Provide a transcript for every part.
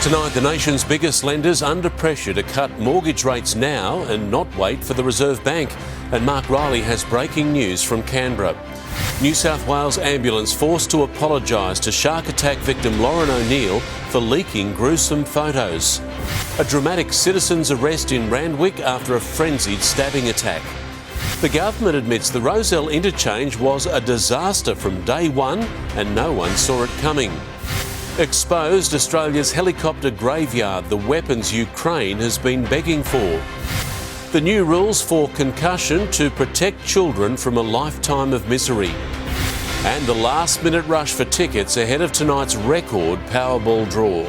Tonight, the nation's biggest lenders under pressure to cut mortgage rates now and not wait for the Reserve Bank. And Mark Riley has breaking news from Canberra. New South Wales ambulance forced to apologise to shark attack victim Lauren O'Neill for leaking gruesome photos. A dramatic citizen's arrest in Randwick after a frenzied stabbing attack. The government admits the Rozelle interchange was a disaster from day one and no one saw it coming. Exposed Australia's helicopter graveyard, the weapons Ukraine has been begging for. The new rules for concussion to protect children from a lifetime of misery. And the last-minute rush for tickets ahead of tonight's record Powerball draw.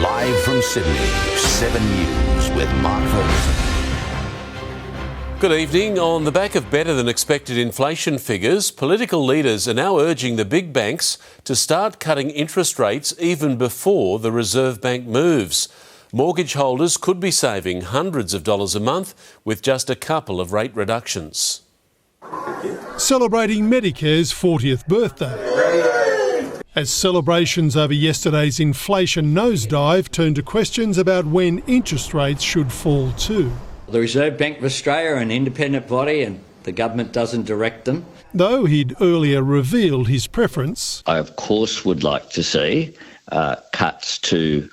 Live from Sydney, 7 News with Mark Ferguson. Good evening. On the back of better than expected inflation figures, political leaders are now urging the big banks to start cutting interest rates even before the Reserve Bank moves. Mortgage holders could be saving hundreds of dollars a month with just a couple of rate reductions. Celebrating Medicare's 40th birthday. As celebrations over yesterday's inflation nosedive turn to questions about when interest rates should fall too. The Reserve Bank of Australia are an independent body and the government doesn't direct them. Though he'd earlier revealed his preference. I, of course, would like to see cuts to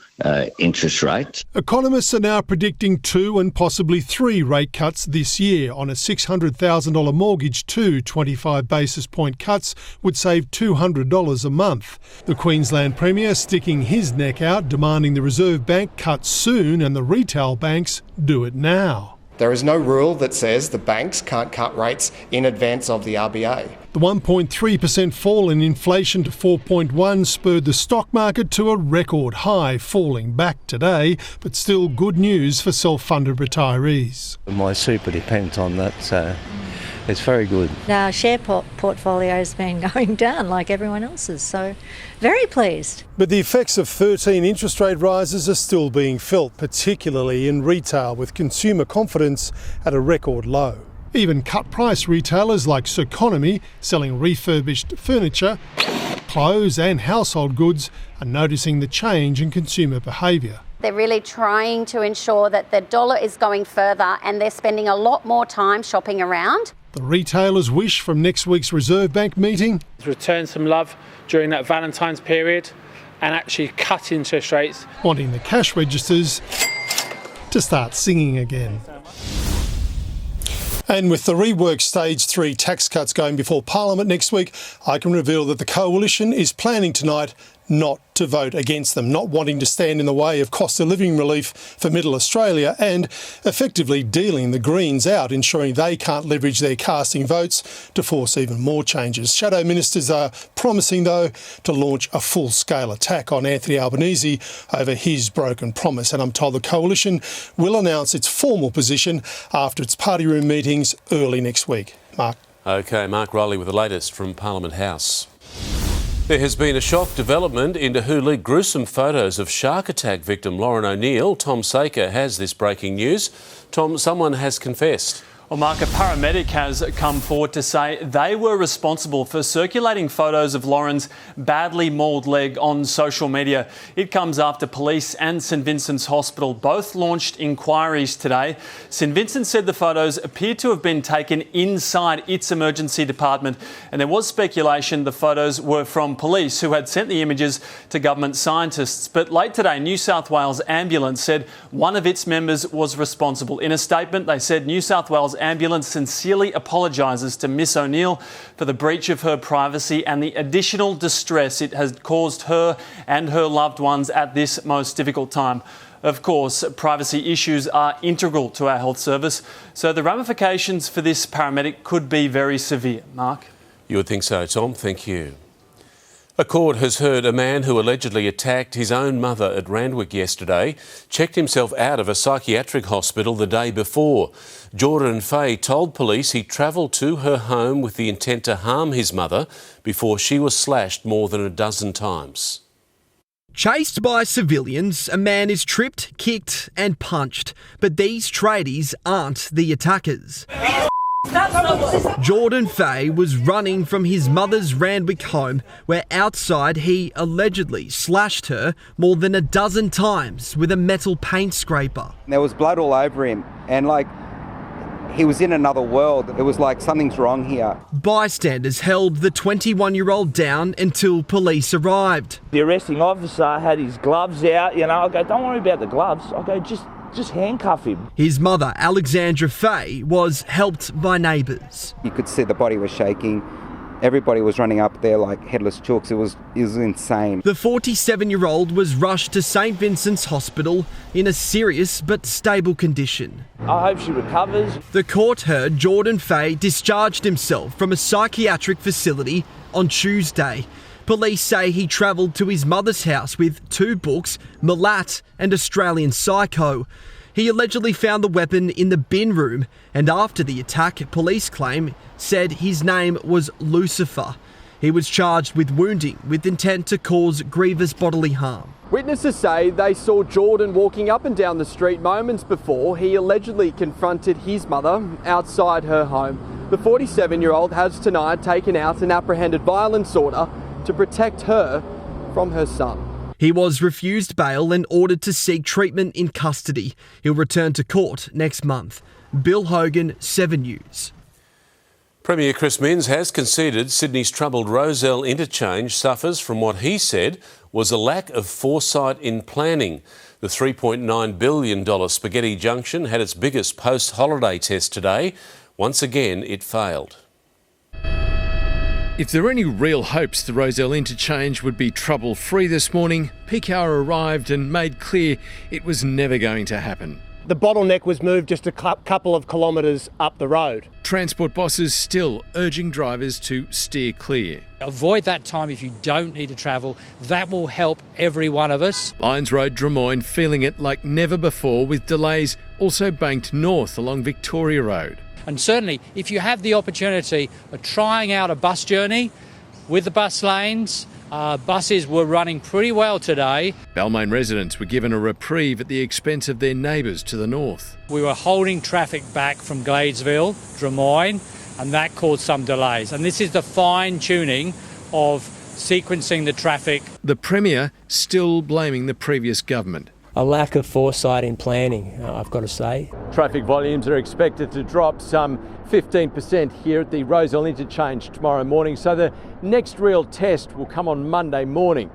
interest rates. Economists are now predicting 2 and possibly 3 rate cuts this year. On a $600,000 mortgage, 2 25 basis point cuts would save $200 a month. The Queensland Premier sticking his neck out, demanding the Reserve Bank cut soon and the retail banks do it now. There is no rule that says the banks can't cut rates in advance of the RBA. The 1.3% fall in inflation to 4.1 spurred the stock market to a record high, falling back today, but still good news for self-funded retirees. My super depends on that, so it's very good. Our share portfolio has been going down like everyone else's, so very pleased. But the effects of 13 interest rate rises are still being felt, particularly in retail, with consumer confidence at a record low. Even cut-price retailers like Circonomy, selling refurbished furniture, clothes and household goods, are noticing the change in consumer behaviour. They're really trying to ensure that the dollar is going further and they're spending a lot more time shopping around. The retailers' wish from next week's Reserve Bank meeting? Return some love during that Valentine's period and actually cut interest rates. Wanting the cash registers to start singing again. And with the reworked Stage 3 tax cuts going before Parliament next week, I can reveal that the Coalition is planning tonight not to vote against them, not wanting to stand in the way of cost of living relief for Middle Australia and effectively dealing the Greens out, ensuring they can't leverage their casting votes to force even more changes. Shadow ministers are promising, though, to launch a full-scale attack on Anthony Albanese over his broken promise. And I'm told the Coalition will announce its formal position after its party room meetings early next week. Mark. OK, Mark Riley with the latest from Parliament House. There has been a shock development into who leaked gruesome photos of shark attack victim Lauren O'Neill. Tom Saker has this breaking news. Tom, someone has confessed. Well, Mark, a paramedic has come forward to say they were responsible for circulating photos of Lauren's badly mauled leg on social media. It comes after police and St Vincent's Hospital both launched inquiries today. St Vincent said the photos appear to have been taken inside its emergency department, and there was speculation the photos were from police who had sent the images to government scientists. But late today, New South Wales Ambulance said one of its members was responsible. In a statement, they said New South Wales Ambulance sincerely apologises to Miss O'Neill for the breach of her privacy and the additional distress it has caused her and her loved ones at this most difficult time. Of course, privacy issues are integral to our health service, so the ramifications for this paramedic could be very severe. Mark? You would think so, Tom. Thank you. A court has heard a man who allegedly attacked his own mother at Randwick yesterday checked himself out of a psychiatric hospital the day before. Jordan Fay told police he travelled to her home with the intent to harm his mother before she was slashed more than a dozen times. Chased by civilians, a man is tripped, kicked and punched. But these tradies aren't the attackers. Jordan Fay was running from his mother's Randwick home, where outside he allegedly slashed her more than a dozen times with a metal paint scraper. There was blood all over him, and he was in another world. It was like something's wrong here. Bystanders held the 21-year-old down until police arrived. The arresting officer had his gloves out. I go, don't worry about the gloves. I go, just handcuff him. His mother, Alexandra Fay, was helped by neighbours. You could see the body was shaking. Everybody was running up there like headless chooks. It was insane. The 47-year-old was rushed to St Vincent's Hospital in a serious but stable condition. I hope she recovers. The court heard Jordan Fay discharged himself from a psychiatric facility on Tuesday. Police say he travelled to his mother's house with 2 books, Malat and Australian Psycho. He allegedly found the weapon in the bin room, and after the attack, police claim said his name was Lucifer. He was charged with wounding with intent to cause grievous bodily harm. Witnesses say they saw Jordan walking up and down the street moments before he allegedly confronted his mother outside her home. The 47-year-old has tonight taken out an apprehended violence order to protect her from her son. He was refused bail and ordered to seek treatment in custody. He'll return to court next month. Bill Hogan, 7 News. Premier Chris Minns has conceded Sydney's troubled Rozelle interchange suffers from what he said was a lack of foresight in planning. The $3.9 billion Spaghetti Junction had its biggest post-holiday test today. Once again, it failed. If there were any real hopes the Rozelle interchange would be trouble-free this morning, peak hour arrived and made clear it was never going to happen. The bottleneck was moved just a couple of kilometres up the road. Transport bosses still urging drivers to steer clear. Avoid that time if you don't need to travel. That will help every one of us. Lyons Road, Drummoyne feeling it like never before, with delays also banked north along Victoria Road. And certainly, if you have the opportunity of trying out a bus journey with the bus lanes, buses were running pretty well today. Balmain residents were given a reprieve at the expense of their neighbours to the north. We were holding traffic back from Gladesville, Drummoyne, and that caused some delays. And this is the fine-tuning of sequencing the traffic. The Premier still blaming the previous government. A lack of foresight in planning, I've got to say. Traffic volumes are expected to drop some 15% here at the Rozelle interchange tomorrow morning, so the next real test will come on Monday morning.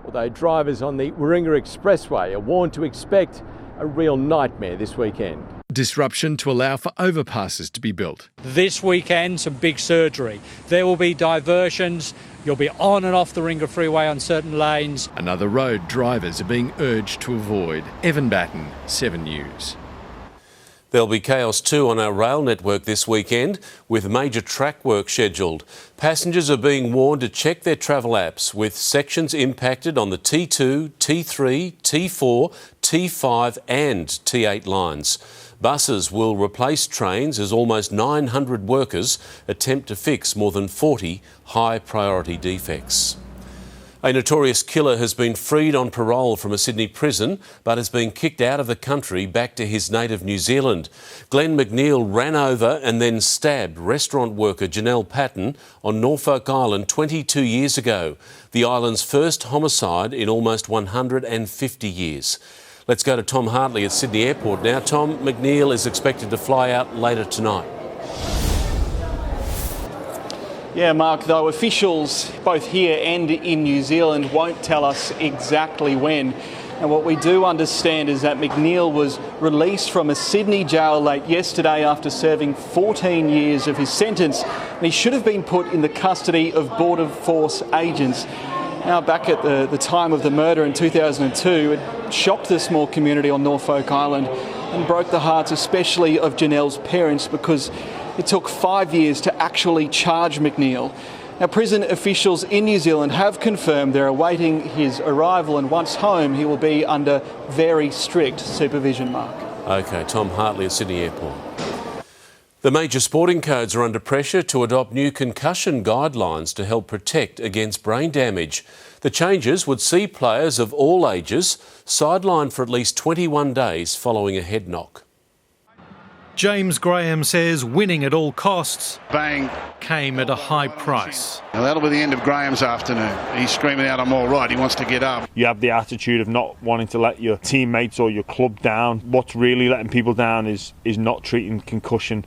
Although drivers on the Warringah Expressway are warned to expect a real nightmare this weekend. Disruption to allow for overpasses to be built. This weekend, some big surgery. There will be diversions. You'll be on and off the Warringah Freeway on certain lanes. Another road drivers are being urged to avoid. Evan Batten, 7 News. There'll be chaos too on our rail network this weekend, with major track work scheduled. Passengers are being warned to check their travel apps, with sections impacted on the T2, T3, T4, T5 and T8 lines. Buses will replace trains as almost 900 workers attempt to fix more than 40 high-priority defects. A notorious killer has been freed on parole from a Sydney prison but has been kicked out of the country back to his native New Zealand. Glenn McNeil ran over and then stabbed restaurant worker Janelle Patton on Norfolk Island 22 years ago, the island's first homicide in almost 150 years. Let's go to Tom Hartley at Sydney Airport now. Tom, McNeil is expected to fly out later tonight. Yeah, Mark, though officials both here and in New Zealand won't tell us exactly when. And what we do understand is that McNeil was released from a Sydney jail late yesterday after serving 14 years of his sentence. And he should have been put in the custody of Border Force agents. Now, back at the time of the murder in 2002, it shocked the small community on Norfolk Island and broke the hearts especially of Janelle's parents, because it took 5 years to actually charge McNeil. Now, prison officials in New Zealand have confirmed they're awaiting his arrival, and once home he will be under very strict supervision, Mark. OK, Tom Hartley at Sydney Airport. The major sporting codes are under pressure to adopt new concussion guidelines to help protect against brain damage. The changes would see players of all ages sidelined for at least 21 days following a head knock. James Graham says winning at all costs bang came at a high price. And that'll be the end of Graham's afternoon. He's screaming out, I'm all right. He wants to get up. You have the attitude of not wanting to let your teammates or your club down. What's really letting people down is not treating concussion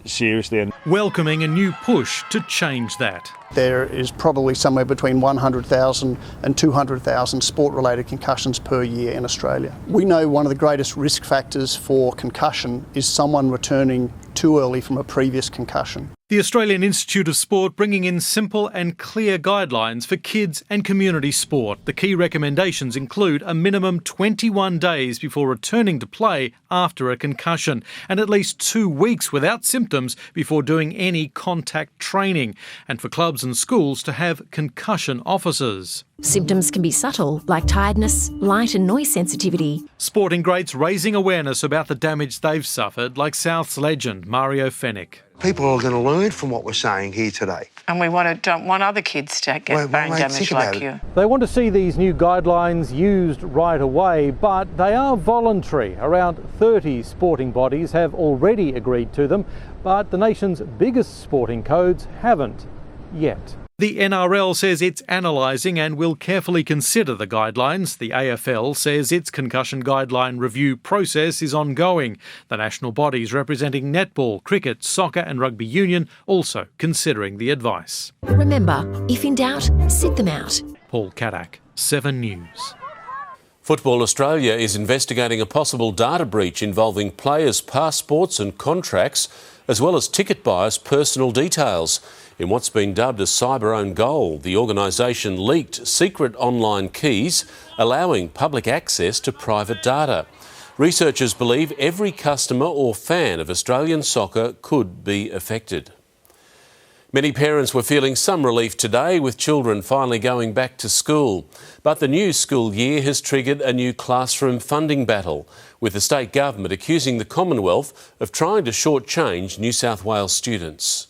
seriously. And welcoming a new push to change that. There is probably somewhere between 100,000 and 200,000 sport-related concussions per year in Australia. We know one of the greatest risk factors for concussion is someone returning too early from a previous concussion. The Australian Institute of Sport bringing in simple and clear guidelines for kids and community sport. The key recommendations include a minimum 21 days before returning to play after a concussion and at least 2 weeks without symptoms before doing any contact training, and for clubs and schools to have concussion officers. Symptoms can be subtle, like tiredness, light and noise sensitivity. Sporting greats raising awareness about the damage they've suffered, like South's legend Mario Fenech. People are going to learn from what we're saying here today. And we don't want other kids to get brain damage like you. They want to see these new guidelines used right away, but they are voluntary. Around 30 sporting bodies have already agreed to them, but the nation's biggest sporting codes haven't yet. The NRL says it's analysing and will carefully consider the guidelines. The AFL says its concussion guideline review process is ongoing. The national bodies representing netball, cricket, soccer and rugby union also considering the advice. Remember, if in doubt, sit them out. Paul Caddack, 7 News. Football Australia is investigating a possible data breach involving players' passports and contracts, as well as ticket buyers' personal details. In what's been dubbed a cyber-own goal, the organisation leaked secret online keys, allowing public access to private data. Researchers believe every customer or fan of Australian soccer could be affected. Many parents were feeling some relief today with children finally going back to school. But the new school year has triggered a new classroom funding battle, with the state government accusing the Commonwealth of trying to shortchange New South Wales students.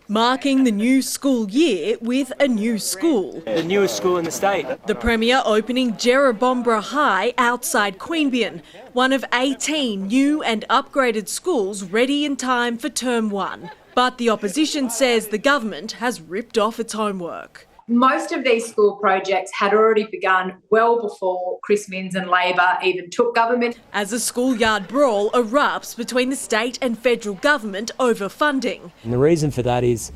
Marking the new school year with a new school. The newest school in the state. The Premier opening Jerrabombra High outside Queanbeyan, one of 18 new and upgraded schools ready in time for Term 1. But the opposition says the government has ripped off its homework. Most of these school projects had already begun well before Chris Minns and Labor even took government. As a schoolyard brawl erupts between the state and federal government over funding. And the reason for that is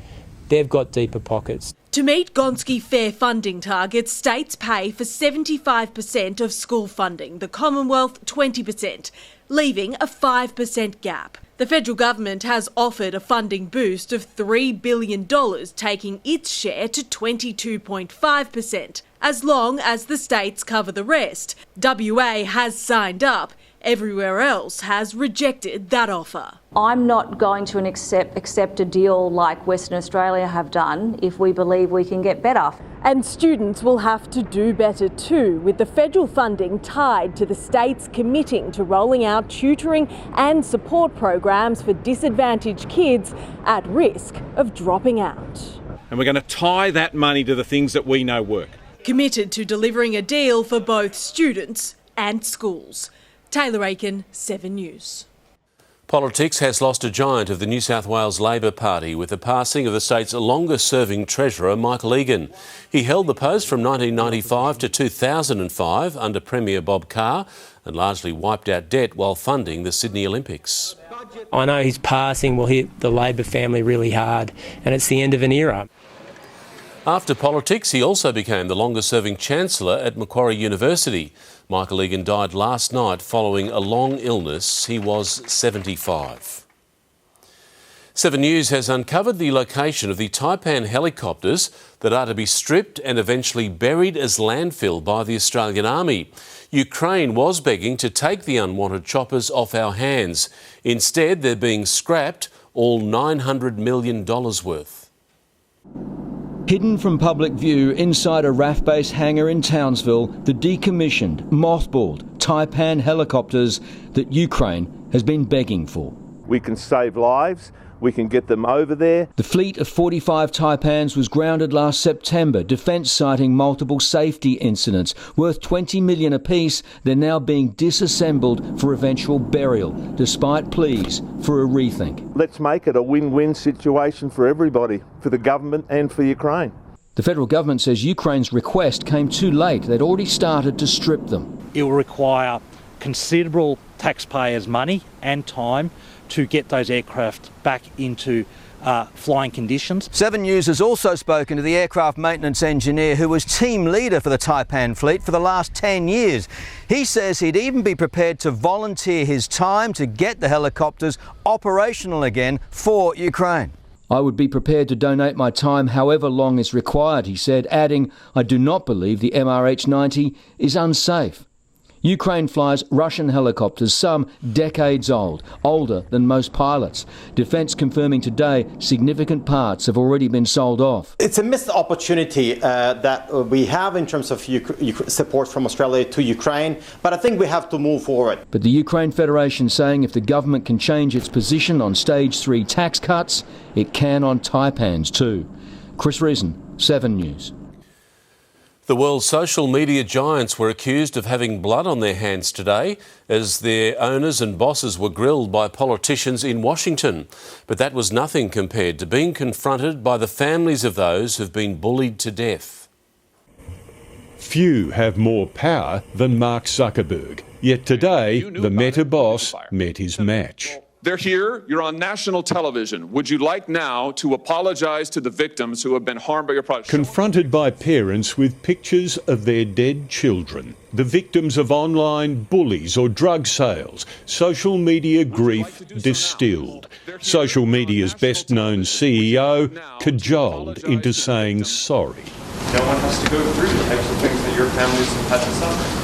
they've got deeper pockets. To meet Gonski fair funding targets, states pay for 75% of school funding, the Commonwealth 20%, leaving a 5% gap. The federal government has offered a funding boost of $3 billion, taking its share to 22.5%, as long as the states cover the rest. WA has signed up. Everywhere else has rejected that offer. I'm not going to accept a deal like Western Australia have done if we believe we can get better. And students will have to do better too, with the federal funding tied to the states committing to rolling out tutoring and support programs for disadvantaged kids at risk of dropping out. And we're going to tie that money to the things that we know work. Committed to delivering a deal for both students and schools. Taylor Aiken, 7 News. Politics has lost a giant of the New South Wales Labor Party with the passing of the state's longest-serving treasurer, Michael Egan. He held the post from 1995 to 2005 under Premier Bob Carr and largely wiped out debt while funding the Sydney Olympics. I know his passing will hit the Labor family really hard, and it's the end of an era. After politics, he also became the longest-serving Chancellor at Macquarie University. Michael Egan died last night following a long illness. He was 75. 7 News has uncovered the location of the Taipan helicopters that are to be stripped and eventually buried as landfill by the Australian Army. Ukraine was begging to take the unwanted choppers off our hands. Instead, they're being scrapped, all $900 million worth. Hidden from public view inside a RAF base hangar in Townsville, the decommissioned, mothballed Taipan helicopters that Ukraine has been begging for. We can save lives, we can get them over there. The fleet of 45 Taipans was grounded last September, Defence citing multiple safety incidents. Worth $20 million apiece, they're now being disassembled for eventual burial, despite pleas for a rethink. Let's make it a win-win situation for everybody, for the government and for Ukraine. The federal government says Ukraine's request came too late. They'd already started to strip them. It will require considerable taxpayers' money and time to get those aircraft back into flying conditions. 7 News has also spoken to the aircraft maintenance engineer who was team leader for the Taipan fleet for the last 10 years. He says he'd even be prepared to volunteer his time to get the helicopters operational again for Ukraine. I would be prepared to donate my time however long is required, he said, adding, I do not believe the MRH-90 is unsafe. Ukraine flies Russian helicopters, some decades old, older than most pilots. Defence confirming today significant parts have already been sold off. It's a missed opportunity that we have in terms of support from Australia to Ukraine, but I think we have to move forward. But the Ukraine Federation saying if the government can change its position on Stage 3 tax cuts, it can on Taipans too. Chris Reason, 7 News. The world's social media giants were accused of having blood on their hands today as their owners and bosses were grilled by politicians in Washington. But that was nothing compared to being confronted by the families of those who've been bullied to death. Few have more power than Mark Zuckerberg. Yet today, the Meta boss met his match. They're here, you're on national television. Would you like now to apologise to the victims who have been harmed by your product? Confronted by parents with pictures of their dead children, the victims of online bullies or drug sales, social media grief distilled. Social media's best-known CEO cajoled into saying sorry. No one has to go through the types of things that your families have had to suffer.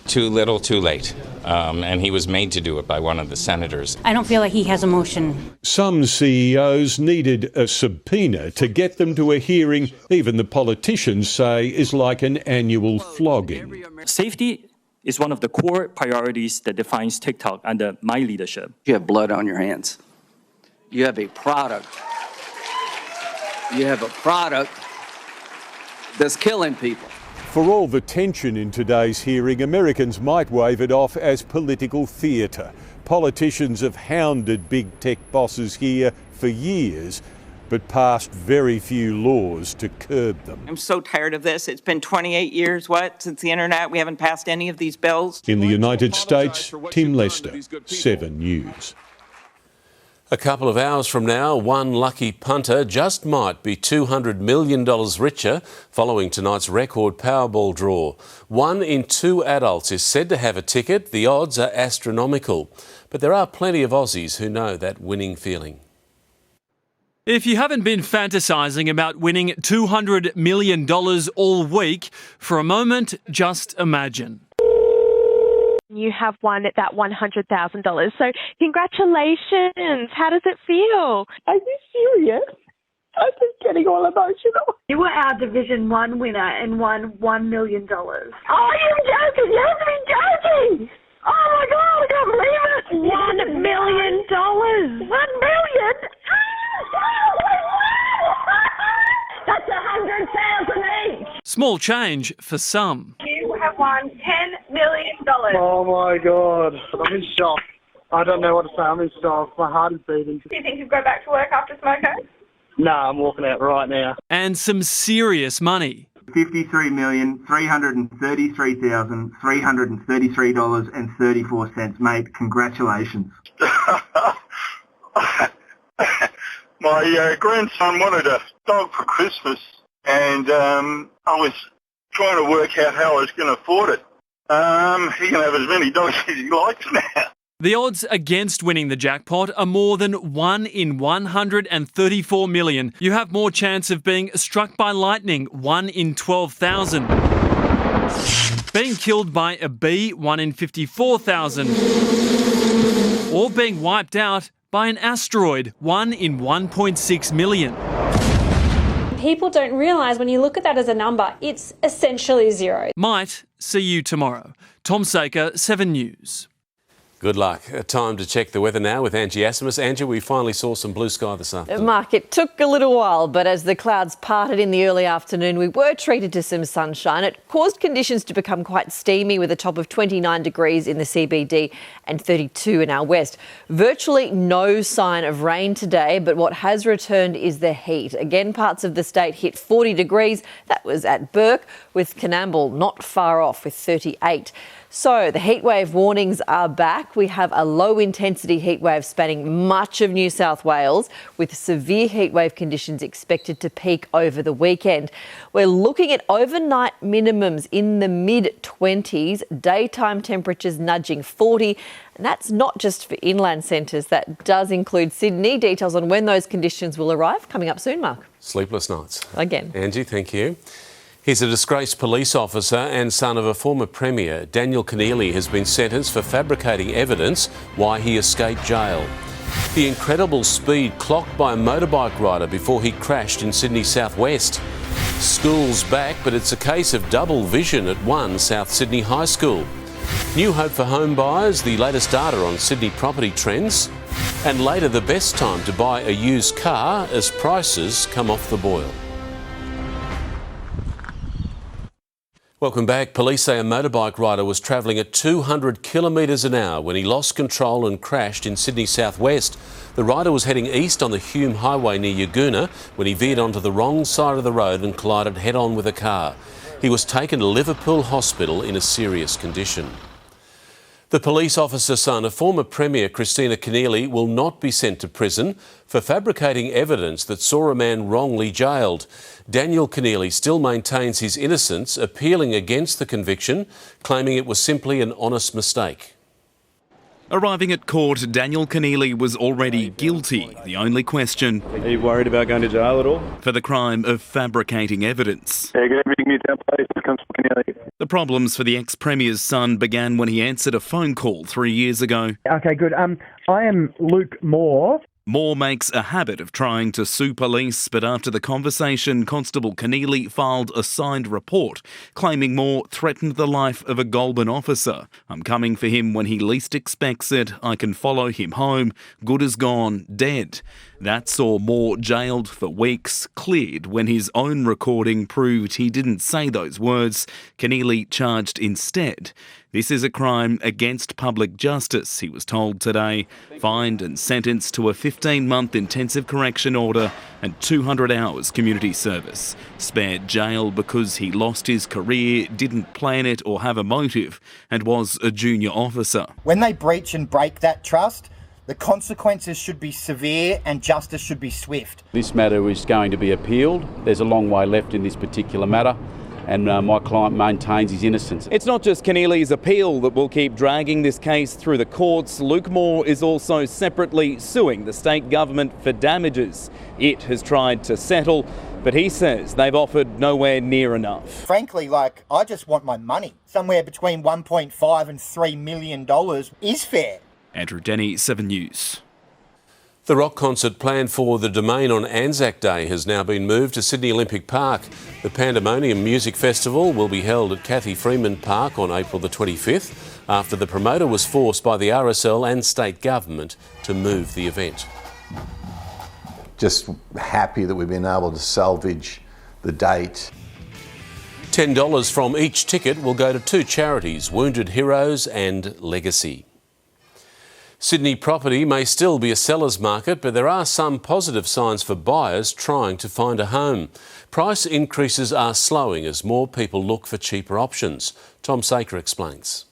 Too little, too late. And he was made to do it by one of the senators. I don't feel like he has emotion. Some CEOs needed a subpoena to get them to a hearing even the politicians say is like an annual flogging. Safety is one of the core priorities that defines TikTok under my leadership. You have blood on your hands. You have a product. You have a product that's killing people. For all the tension in today's hearing, Americans might wave it off as political theatre. Politicians have hounded big tech bosses here for years, but passed very few laws to curb them. I'm so tired of this. It's been 28 years, since the internet? We haven't passed any of these bills. In the United States, Tim Lester, 7 News. A couple of hours from now, one lucky punter just might be $200 million richer following tonight's record Powerball draw. 1 in 2 adults is said to have a ticket. The odds are astronomical. But there are plenty of Aussies who know that winning feeling. If you haven't been fantasising about winning $200 million all week, for a moment, just imagine. You have won at that $100,000. So congratulations. How does it feel? Are you serious? I'm just getting all emotional. You were our Division 1 winner and won $1 million. Oh, you're joking. You have to be joking. Oh, my God. I can't believe it. $1 million. $1 million? That's 100,000 each. Small change for some. You have won $10 million. Oh my God, I'm in shock. I don't know what to say, I'm in shock. My heart is beating. Do you think you'll go back to work after Smoko? No, I'm walking out right now. And some serious money. $53,333,333.34, mate. Congratulations. My grandson wanted a dog for Christmas, and I was trying to work out how I was going to afford it. He can have as many dogs as he likes now. The odds against winning the jackpot are more than 1 in 134 million. You have more chance of being struck by lightning, 1 in 12,000. Being killed by a bee, 1 in 54,000. Or being wiped out by an asteroid, 1 in 1.6 million. People don't realise when you look at that as a number, it's essentially zero. Might see you tomorrow. Tom Saker, 7 News. Good luck. Time to check the weather now with Angie Asimus. Angie, we finally saw some blue sky this afternoon. Mark, it took a little while, but as the clouds parted in the early afternoon, we were treated to some sunshine. It caused conditions to become quite steamy with a top of 29 degrees in the CBD and 32 in our west. Virtually no sign of rain today, but what has returned is the heat. Again, parts of the state hit 40 degrees. That was at Burke, with Canamble not far off with 38. So the heatwave warnings are back. We have a low-intensity heatwave spanning much of New South Wales, with severe heatwave conditions expected to peak over the weekend. We're looking at overnight minimums in the mid-20s, daytime temperatures nudging 40, and that's not just for inland centres. That does include Sydney. Details on when those conditions will arrive coming up soon, Mark. Sleepless nights. Again. Angie, thank you. He's a disgraced police officer and son of a former Premier. Daniel Keneally has been sentenced for fabricating evidence why he escaped jail. The incredible speed clocked by a motorbike rider before he crashed in Sydney southwest. School's back, but it's a case of double vision at one South Sydney High School. New hope for home buyers, the latest data on Sydney property trends. And later, the best time to buy a used car as prices come off the boil. Welcome back. Police say a motorbike rider was travelling at 200 kilometres an hour when he lost control and crashed in Sydney southwest. The rider was heading east on the Hume Highway near Yagoona when he veered onto the wrong side of the road and collided head-on with a car. He was taken to Liverpool Hospital in a serious condition. The police officer's son of former Premier Christina Keneally will not be sent to prison for fabricating evidence that saw a man wrongly jailed. Daniel Keneally still maintains his innocence, appealing against the conviction, claiming it was simply an honest mistake. Arriving at court, Daniel Keneally was already guilty. The only question... Are you worried about going to jail at all? ...for the crime of fabricating evidence. Yeah, good evening, Newtown Police. Constable Keneally. The problems for the ex-premier's son began when he answered a phone call 3 years ago. OK, good. I am Luke Moore. Moore makes a habit of trying to sue police, but after the conversation, Constable Keneally filed a signed report claiming Moore threatened the life of a Goulburn officer. I'm coming for him when he least expects it. I can follow him home. Good as gone, dead. That saw Moore jailed for weeks, cleared when his own recording proved he didn't say those words. Keneally charged instead. This is a crime against public justice, he was told today. Fined and sentenced to a 15-month intensive correction order and 200 hours community service. Spared jail because he lost his career, didn't plan it or have a motive, and was a junior officer. When they breach and break that trust, the consequences should be severe and justice should be swift. This matter is going to be appealed. There's a long way left in this particular matter, and my client maintains his innocence. It's not just Keneally's appeal that will keep dragging this case through the courts. Luke Moore is also separately suing the state government for damages. It has tried to settle, but he says they've offered nowhere near enough. Frankly, I just want my money. Somewhere between $1.5 and $3 million is fair. Andrew Denny, 7 News. The rock concert planned for the Domain on Anzac Day has now been moved to Sydney Olympic Park. The Pandemonium Music Festival will be held at Cathy Freeman Park on April the 25th, after the promoter was forced by the RSL and state government to move the event. Just happy that we've been able to salvage the date. $10 from each ticket will go to two charities, Wounded Heroes and Legacy. Sydney property may still be a seller's market, but there are some positive signs for buyers trying to find a home. Price increases are slowing as more people look for cheaper options. Tom Saker explains.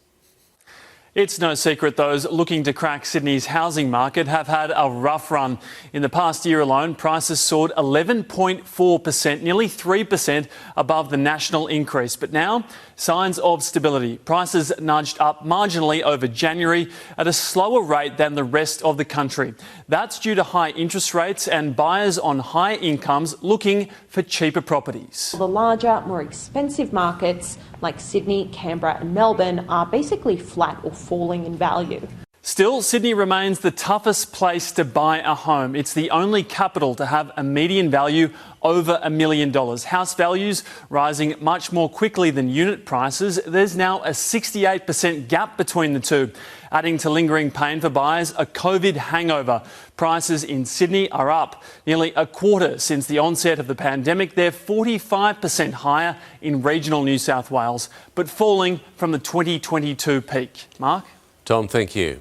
It's no secret those looking to crack Sydney's housing market have had a rough run. In the past year alone, prices soared 11.4%, nearly 3% above the national increase. But now, signs of stability. Prices nudged up marginally over January at a slower rate than the rest of the country. That's due to high interest rates and buyers on high incomes looking for cheaper properties. The larger, more expensive markets like Sydney, Canberra and Melbourne are basically flat or falling in value. Still, Sydney remains the toughest place to buy a home. It's the only capital to have a median value over $1 million. House values rising much more quickly than unit prices. There's now a 68% gap between the two. Adding to lingering pain for buyers, a COVID hangover. Prices in Sydney are up nearly a quarter since the onset of the pandemic. They're 45% higher in regional New South Wales, but falling from the 2022 peak. Mark? Tom, thank you.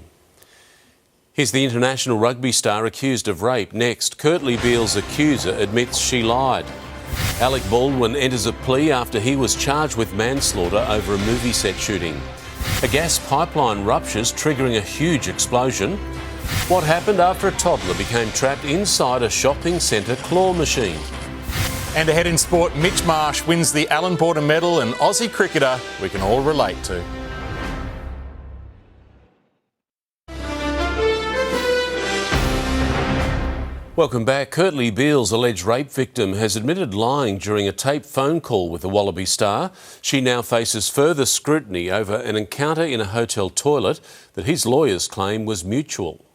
Here's the international rugby star accused of rape. Next, Kurtley Beale's accuser admits she lied. Alec Baldwin enters a plea after he was charged with manslaughter over a movie set shooting. A gas pipeline ruptures, triggering a huge explosion. What happened after a toddler became trapped inside a shopping centre claw machine? And ahead in sport, Mitch Marsh wins the Allan Porter Medal, an Aussie cricketer we can all relate to. Welcome back. Kurtley Beale's alleged rape victim has admitted lying during a taped phone call with the Wallaby star. She now faces further scrutiny over an encounter in a hotel toilet that his lawyers claim was mutual.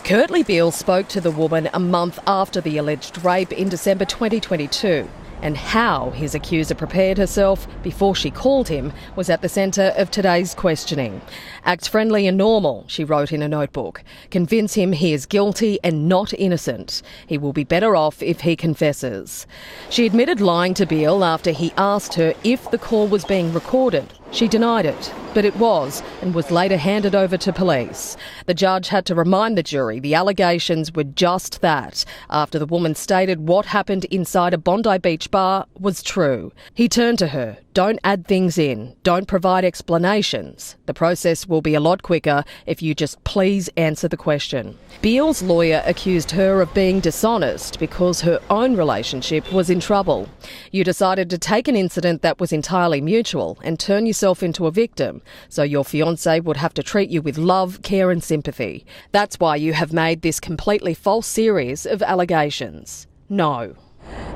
Kurtley Beale spoke to the woman a month after the alleged rape in December 2022. And how his accuser prepared herself before she called him was at the centre of today's questioning. Act friendly and normal, she wrote in a notebook. Convince him he is guilty and not innocent. He will be better off if he confesses. She admitted lying to Beale after he asked her if the call was being recorded. She denied it, but it was, and was later handed over to police. The judge had to remind the jury the allegations were just that, after the woman stated what happened inside a Bondi Beach bar was true. He turned to her. Don't add things in. Don't provide explanations. The process will be a lot quicker if you just please answer the question. Beale's lawyer accused her of being dishonest because her own relationship was in trouble. You decided to take an incident that was entirely mutual and turn yourself into a victim, so your fiancé would have to treat you with love, care and sympathy. That's why you have made this completely false series of allegations. No.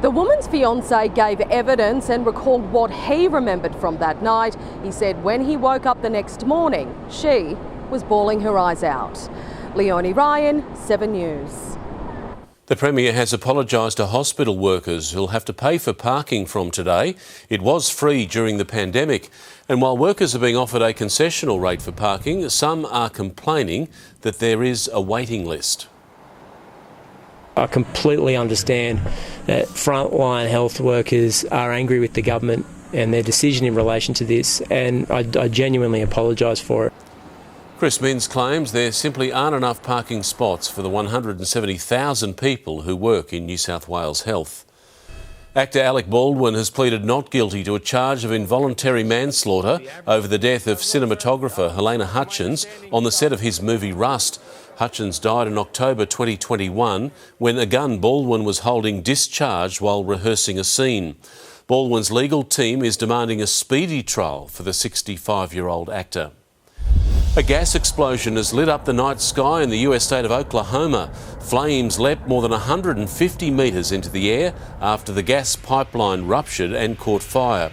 The woman's fiancé gave evidence and recalled what he remembered from that night. He said when he woke up the next morning, she was bawling her eyes out. Leonie Ryan, 7 News. The Premier has apologised to hospital workers who'll have to pay for parking from today. It was free during the pandemic. And while workers are being offered a concessional rate for parking, some are complaining that there is a waiting list. I completely understand that frontline health workers are angry with the government and their decision in relation to this, and I genuinely apologise for it. Chris Minns claims there simply aren't enough parking spots for the 170,000 people who work in New South Wales Health. Actor Alec Baldwin has pleaded not guilty to a charge of involuntary manslaughter over the death of cinematographer Helena Hutchins on the set of his movie Rust. Hutchins died in October 2021 when a gun Baldwin was holding discharged while rehearsing a scene. Baldwin's legal team is demanding a speedy trial for the 65-year-old actor. A gas explosion has lit up the night sky in the US state of Oklahoma. Flames leapt more than 150 metres into the air after the gas pipeline ruptured and caught fire.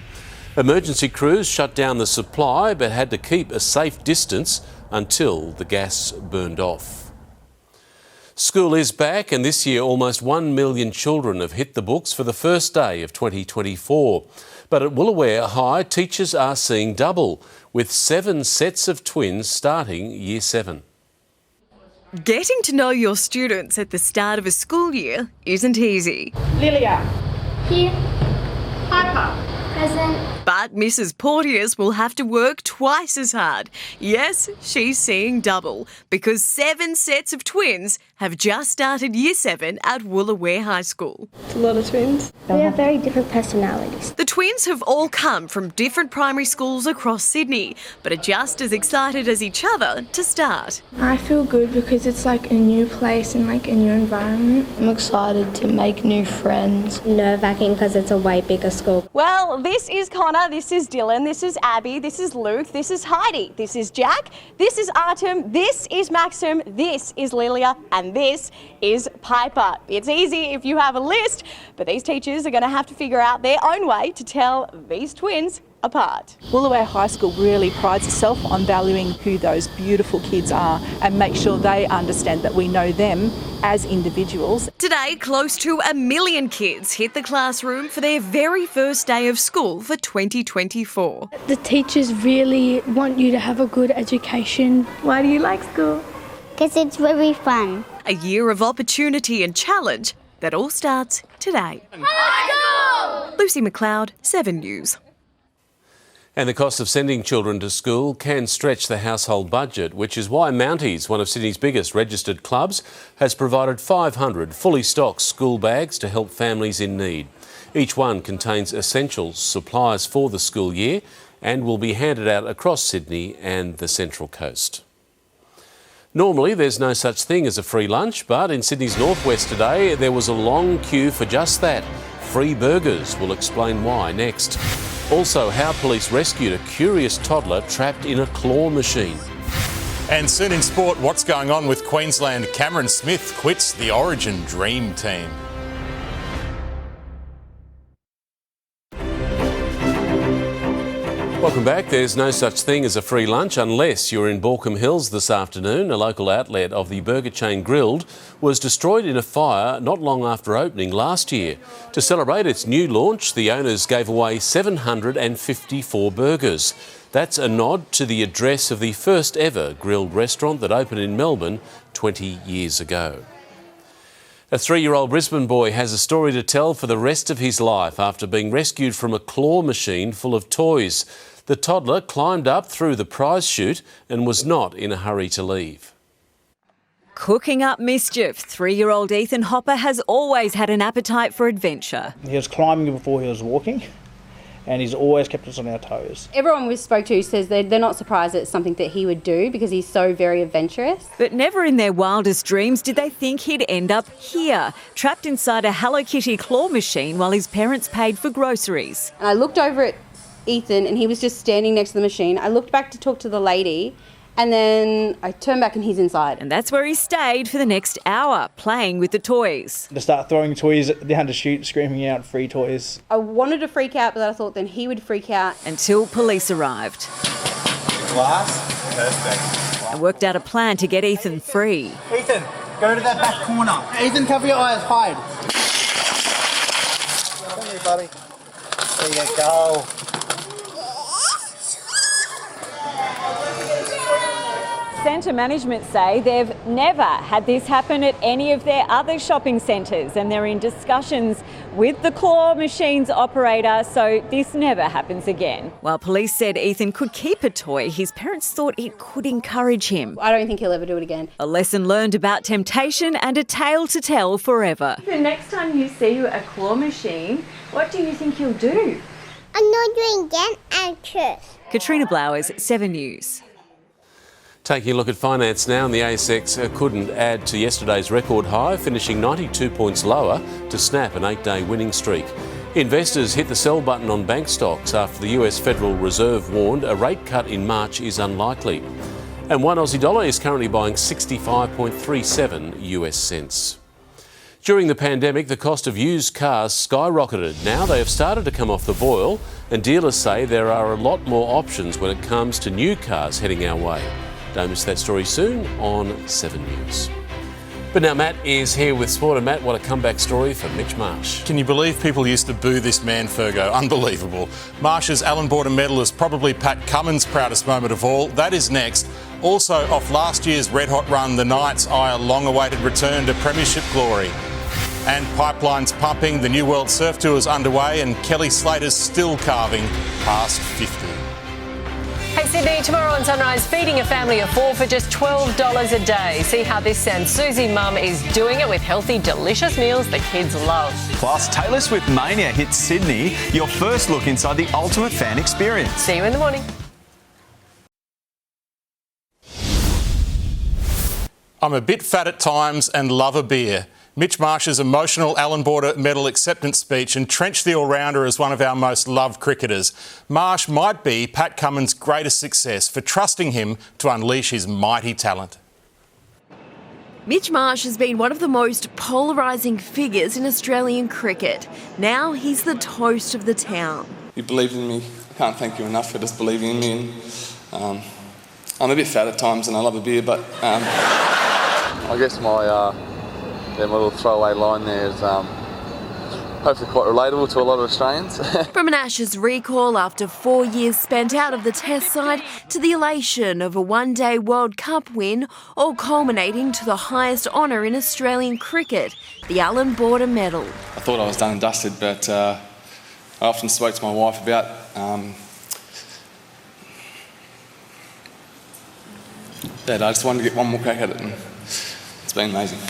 Emergency crews shut down the supply but had to keep a safe distance until the gas burned off. School is back, and this year almost 1 million children have hit the books for the first day of 2024. But at Woolooware High, teachers are seeing double, with 7 sets of twins starting Year 7. Getting to know your students at the start of a school year isn't easy. Lilia. Here. Piper. Present. But Mrs. Porteous will have to work twice as hard. Yes, she's seeing double, because 7 sets of twins have just started Year 7 at Woolooware High School. It's a lot of twins. They have very different personalities. The twins have all come from different primary schools across Sydney, but are just as excited as each other to start. I feel good because it's like a new place and like a new environment. I'm excited to make new friends. Nerve-wracking because it's a way bigger school. Well, this is Connor, this is Dylan, this is Abby, this is Luke, this is Heidi, this is Jack, this is Artem, this is Maxim, this is Lilia, and this is Piper. It's easy if you have a list, but these teachers are going to have to figure out their own way to tell these twins apart. Woolaware High School really prides itself on valuing who those beautiful kids are and make sure they understand that we know them as individuals. Today, close to 1 million kids hit the classroom for their very first day of school for 2024. The teachers really want you to have a good education. Why do you like school? Because it's very fun. A year of opportunity and challenge that all starts today. Lucy McLeod, 7 News. And the cost of sending children to school can stretch the household budget, which is why Mounties, one of Sydney's biggest registered clubs, has provided 500 fully stocked school bags to help families in need. Each one contains essential supplies for the school year and will be handed out across Sydney and the Central Coast. Normally, there's no such thing as a free lunch, but in Sydney's northwest today, there was a long queue for just that. Free burgers. We'll explain why next. Also, how police rescued a curious toddler trapped in a claw machine. And soon in sport, what's going on with Queensland? Cameron Smith quits the Origin Dream Team. Welcome back. There's no such thing as a free lunch unless you're in Baulkham Hills this afternoon. A local outlet of the burger chain Grilled was destroyed in a fire not long after opening last year. To celebrate its new launch, the owners gave away 754 burgers. That's a nod to the address of the first ever grilled restaurant that opened in Melbourne 20 years ago. A 3-year-old Brisbane boy has a story to tell for the rest of his life after being rescued from a claw machine full of toys. The toddler climbed up through the prize chute and was not in a hurry to leave. Cooking up mischief, 3-year-old Ethan Hopper has always had an appetite for adventure. He was climbing before he was walking, and he's always kept us on our toes. Everyone we spoke to says they're not surprised that it's something that he would do because he's so very adventurous. But never in their wildest dreams did they think he'd end up here, trapped inside a Hello Kitty claw machine while his parents paid for groceries. And I looked over at Ethan and he was just standing next to the machine. I looked back to talk to the lady and then I turned back and he's inside. And that's where he stayed for the next hour, playing with the toys. To start throwing toys down the chute, screaming out free toys. I wanted to freak out, but I thought then he would freak out. Until police arrived. Glass? Perfect. And worked out a plan to get Ethan free. Ethan, go to that back corner. Ethan, cover your eyes, hide. Come here, buddy. There you go. Centre management say they've never had this happen at any of their other shopping centres and they're in discussions with the claw machines operator so this never happens again. While police said Ethan could keep a toy, his parents thought it could encourage him. I don't think he'll ever do it again. A lesson learned about temptation and a tale to tell forever. The next time you see a claw machine, what do you think you'll do? I'm not doing that, actress. Katrina Blowers, 7 News. Taking a look at finance now, and the ASX couldn't add to yesterday's record high, finishing 92 points lower to snap an 8-day winning streak. Investors hit the sell button on bank stocks after the US Federal Reserve warned a rate cut in March is unlikely. And one Aussie dollar is currently buying 65.37 US cents. During the pandemic, the cost of used cars skyrocketed. Now they have started to come off the boil, and dealers say there are a lot more options when it comes to new cars heading our way. Don't miss that story soon on 7 News. But now Matt is here with sport. And Matt, what a comeback story for Mitch Marsh. Can you believe people used to boo this man, Fergo? Unbelievable. Marsh's Allan Border medal is probably Pat Cummins' proudest moment of all. That is next. Also, off last year's red-hot run, the Knights eye a long-awaited return to premiership glory. And pipelines pumping, the New World Surf Tour is underway, and Kelly Slater's still carving past 50. Hey Sydney, tomorrow on Sunrise, feeding a family of 4 for just $12 a day. See how this Sans Susie mum is doing it with healthy, delicious meals the kids love. Plus, Taylor Swift Mania hits Sydney, your first look inside the ultimate fan experience. See you in the morning. I'm a bit fat at times and love a beer. Mitch Marsh's emotional Allan Border medal acceptance speech entrenched the all-rounder as one of our most loved cricketers. Marsh might be Pat Cummins' greatest success for trusting him to unleash his mighty talent. Mitch Marsh has been one of the most polarising figures in Australian cricket. Now he's the toast of the town. you believed in me. I can't thank you enough for just believing in me. And I'm a bit fat at times and I love a beer, but I guess my little throwaway line there is hopefully quite relatable to a lot of Australians. From an Ashes recall after 4 years spent out of the Test side to the elation of a one-day World Cup win, all culminating to the highest honour in Australian cricket, the Allan Border Medal. I thought I was done and dusted, but I often spoke to my wife about that I just wanted to get one more crack at it, and it's been amazing.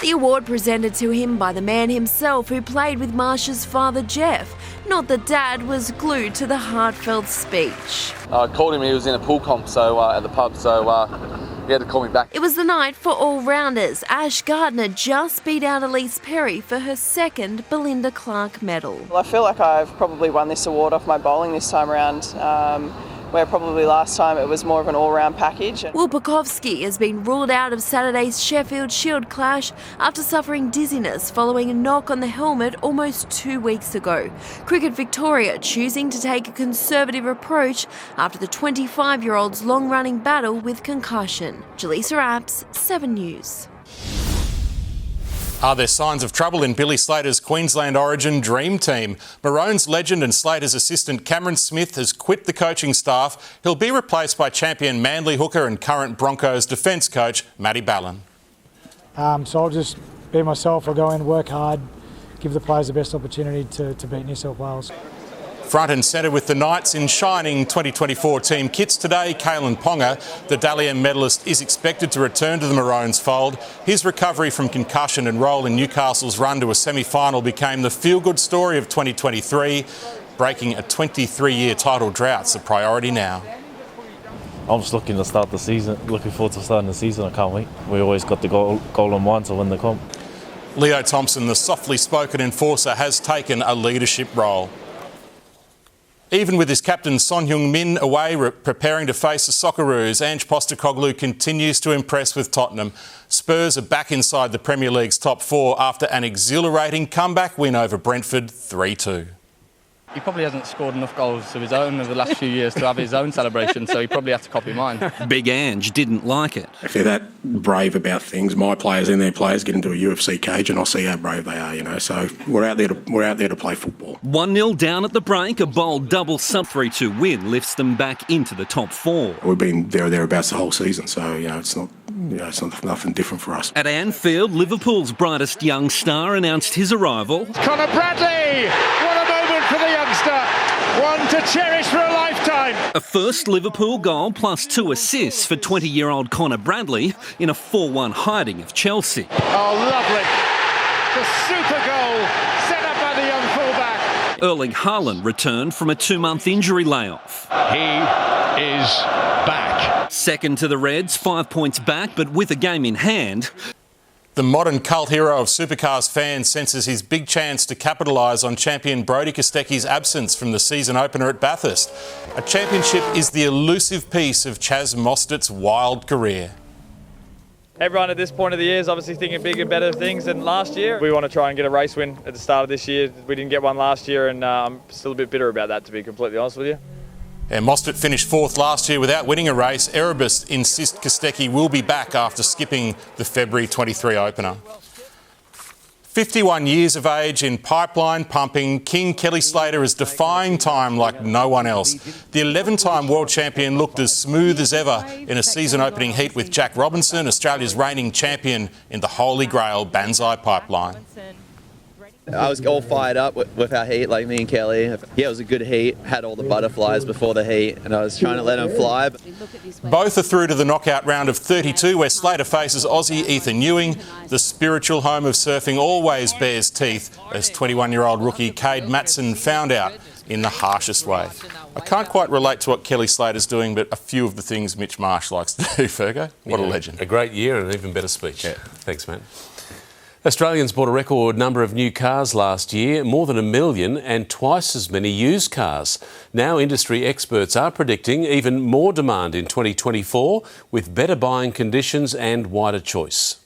The award presented to him by the man himself who played with Marsh's father Jeff. Not that Dad was glued to the heartfelt speech. I called him, he was in a pool comp at the pub, so he had to call me back. It was the night for all-rounders. Ash Gardner just beat out Elise Perry for her second Belinda Clark medal. Well, I feel like I've probably won this award off my bowling this time around. Where probably last time it was more of an all-round package. Will Pukovski has been ruled out of Saturday's Sheffield Shield clash after suffering dizziness following a knock on the helmet almost 2 weeks ago. Cricket Victoria choosing to take a conservative approach after the 25-year-old's long-running battle with concussion. Jaleesa Apps, 7 News. Are there signs of trouble in Billy Slater's Queensland Origin Dream Team? Maroons legend and Slater's assistant Cameron Smith has quit the coaching staff. He'll be replaced by champion Manly hooker and current Broncos defence coach Matty Ballin. So I'll just be myself. I'll go in, work hard, give the players the best opportunity to beat New South Wales. Front and centre with the Knights in shining 2024 team kits today, Kalen Ponga, the Dally M medalist, is expected to return to the Maroons fold. His recovery from concussion and role in Newcastle's run to a semi-final became the feel-good story of 2023. Breaking a 23-year title drought's a priority now. I'm just looking to start the season, looking forward to starting the season. I can't wait. We always got the goal in mind to win the comp. Leo Thompson, the softly spoken enforcer, has taken a leadership role. Even with his captain Son Heung-min away preparing to face the Socceroos, Ange Postecoglou continues to impress with Tottenham. Spurs are back inside the Premier League's top four after an exhilarating comeback win over Brentford 3-2. He probably hasn't scored enough goals of his own over the last few years to have his own celebration, so he probably had to copy mine. Big Ange didn't like it. If they're that brave about things, my players and their players get into a UFC cage and I'll see how brave they are, you know. So we're out there to play football. 1-0 down at the break, a bold double sub 3-2 win lifts them back into the top four. We've been there or thereabouts the whole season, so it's not nothing different for us. At Anfield, Liverpool's brightest young star announced his arrival. Conor Bradley! What a moment for the youngster! One to cherish for a lifetime! A first Liverpool goal plus 2 assists for 20-year-old Conor Bradley in a 4-1 hiding of Chelsea. Oh, lovely. The super goal set up by the young fullback. Erling Haaland returned from a 2-month injury layoff. He is back. Second to the Reds, 5 points back, but with a game in hand. The modern cult hero of supercars fans senses his big chance to capitalise on champion Brodie Kostecki's absence from the season opener at Bathurst. A championship is the elusive piece of Chaz Mostert's wild career. Everyone at this point of the year is obviously thinking bigger and better things than last year. We want to try and get a race win at the start of this year. We didn't get one last year, and I'm still a bit bitter about that, to be completely honest with you. And Mostert finished fourth last year without winning a race. Erebus insist Kostecki will be back after skipping the February 23 opener. 51 years of age in pipeline pumping, King Kelly Slater is defying time like no one else. The 11-time world champion looked as smooth as ever in a season-opening heat with Jack Robinson, Australia's reigning champion in the Holy Grail Banzai pipeline. I was all fired up with our heat, like me and Kelly. Yeah, it was a good heat. Had all the butterflies before the heat, and I was trying to let them fly. Both are through to the knockout round of 32, where Slater faces Aussie Ethan Ewing. The spiritual home of surfing always bears teeth, as 21-year-old rookie Cade Matson found out in the harshest way. I can't quite relate to what Kelly Slater's doing, but a few of the things Mitch Marsh likes to do, Fergo. What a legend. A great year and an even better speech. Yeah. Thanks, man. Australians bought a record number of new cars last year, more than 1 million, and twice as many used cars. Now industry experts are predicting even more demand in 2024 with better buying conditions and wider choice.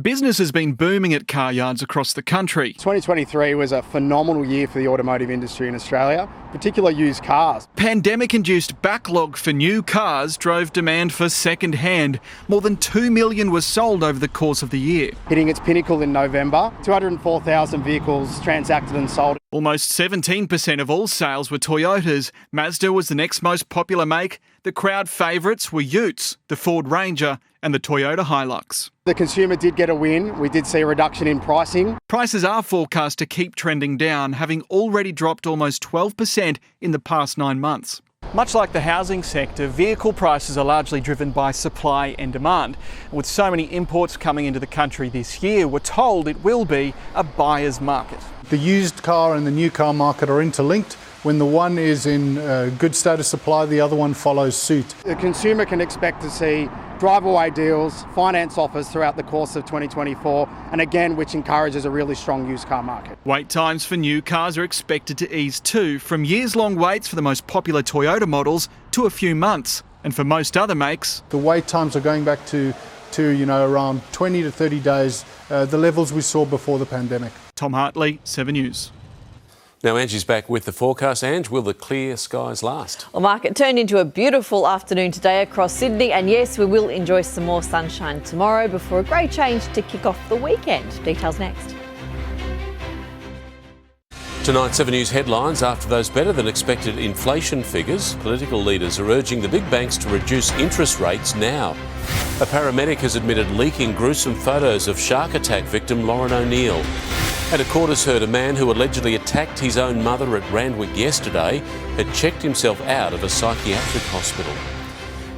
Business has been booming at car yards across the country. 2023 was a phenomenal year for the automotive industry in Australia, particularly used cars. Pandemic-induced backlog for new cars drove demand for second-hand. More than 2 million was sold over the course of the year. Hitting its pinnacle in November, 204,000 vehicles transacted and sold. Almost 17% of all sales were Toyotas. Mazda was the next most popular make. The crowd favourites were Utes, the Ford Ranger and the Toyota Hilux. The consumer did get a win. We did see a reduction in pricing. Prices are forecast to keep trending down, having already dropped almost 12% in the past 9 months. Much like the housing sector, vehicle prices are largely driven by supply and demand. With so many imports coming into the country this year, we're told it will be a buyer's market. The used car and the new car market are interlinked. When the one is in good state of supply, the other one follows suit. The consumer can expect to see drive-away deals, finance offers throughout the course of 2024, and again, which encourages a really strong used car market. Wait times for new cars are expected to ease too, from years-long waits for the most popular Toyota models to a few months. And for most other makes, the wait times are going back to around 20 to 30 days, the levels we saw before the pandemic. Tom Hartley, 7 News. Now Angie's back with the forecast. Ange, will the clear skies last? Well, Mark, it turned into a beautiful afternoon today across Sydney, and yes, we will enjoy some more sunshine tomorrow before a grey change to kick off the weekend. Details next. Tonight's 7 News headlines. After those better than expected inflation figures, political leaders are urging the big banks to reduce interest rates now. A paramedic has admitted leaking gruesome photos of shark attack victim Lauren O'Neill. And a court has heard a man who allegedly attacked his own mother at Randwick yesterday had checked himself out of a psychiatric hospital.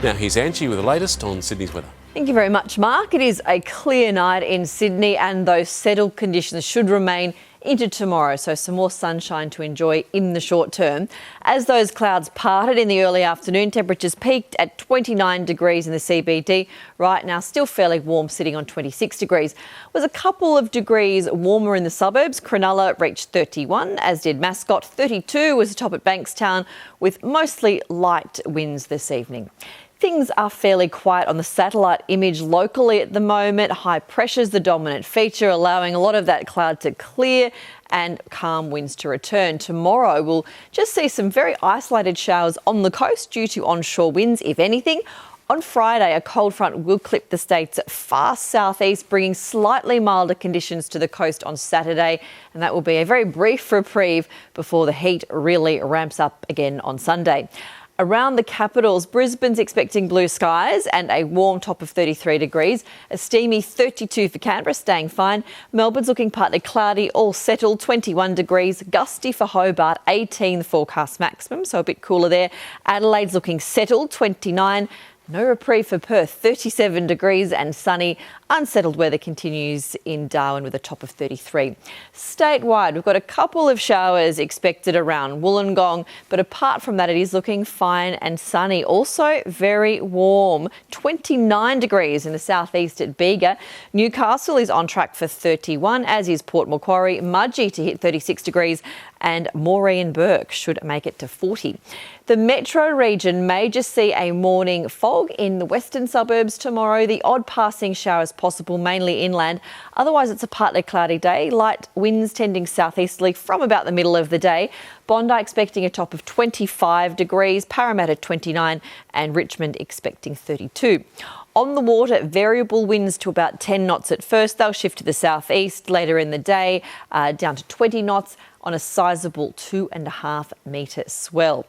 Now here's Angie with the latest on Sydney's weather. Thank you very much, Mark. It is a clear night in Sydney and those settled conditions should remain into tomorrow, so some more sunshine to enjoy in the short term. As those clouds parted in the early afternoon, temperatures peaked at 29 degrees in the CBD. Right now, still fairly warm, sitting on 26 degrees. Was a couple of degrees warmer in the suburbs. Cronulla reached 31, as did Mascot. 32 was the top at Bankstown, with mostly light winds this evening. Things are fairly quiet on the satellite image locally at the moment. High pressure's the dominant feature, allowing a lot of that cloud to clear and calm winds to return. Tomorrow we'll just see some very isolated showers on the coast due to onshore winds, if anything. On Friday, a cold front will clip the state's far southeast, bringing slightly milder conditions to the coast on Saturday, and that will be a very brief reprieve before the heat really ramps up again on Sunday. Around the capitals, Brisbane's expecting blue skies and a warm top of 33 degrees. A steamy 32 for Canberra, staying fine. Melbourne's looking partly cloudy, all settled, 21 degrees. Gusty for Hobart, 18 the forecast maximum, so a bit cooler there. Adelaide's looking settled, 29. No reprieve for Perth, 37 degrees and sunny. Unsettled weather continues in Darwin with a top of 33. Statewide, we've got a couple of showers expected around Wollongong, but apart from that, it is looking fine and sunny. Also very warm, 29 degrees in the southeast at Bega. Newcastle is on track for 31, as is Port Macquarie. Mudgee to hit 36 degrees, and Moree and Burke should make it to 40. The metro region may just see a morning fog in the western suburbs tomorrow. The odd passing showers possible, mainly inland. Otherwise, it's a partly cloudy day. Light winds tending southeasterly from about the middle of the day. Bondi expecting a top of 25 degrees, Parramatta 29 and Richmond expecting 32. On the water, variable winds to about 10 knots at first. They'll shift to the southeast later in the day, down to 20 knots on a sizable 2.5 metre swell.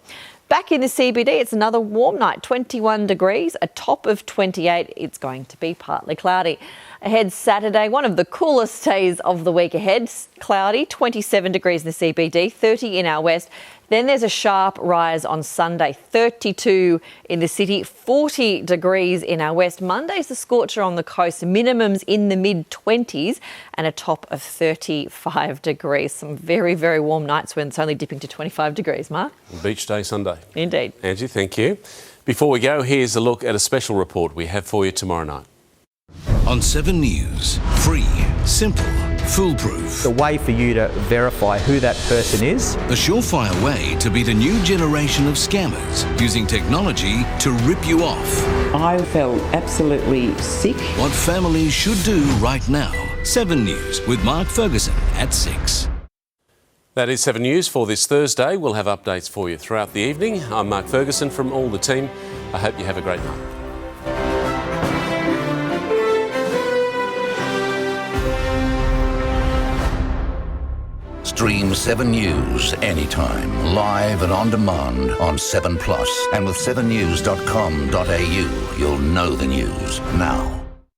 Back in the CBD, it's another warm night, 21 degrees, a top of 28. It's going to be partly cloudy. Ahead Saturday, one of the coolest days of the week ahead. Cloudy, 27 degrees in the CBD, 30 in our west. Then there's a sharp rise on Sunday, 32 in the city, 40 degrees in our west. Monday's the scorcher on the coast, minimums in the mid-20s and a top of 35 degrees. Some very, very warm nights when it's only dipping to 25 degrees, Mark. Beach day Sunday. Indeed. Angie, thank you. Before we go, here's a look at a special report we have for you tomorrow night. On 7 News, free, simple, foolproof. The way for you to verify who that person is. A surefire way to beat a new generation of scammers using technology to rip you off. I felt absolutely sick. What families should do right now. 7 News with Mark Ferguson at 6. That is 7 News for this Thursday. We'll have updates for you throughout the evening. I'm Mark Ferguson from all the team. I hope you have a great night. Stream 7 News anytime, live and on demand on 7 Plus. And with 7news.com.au, you'll know the news now.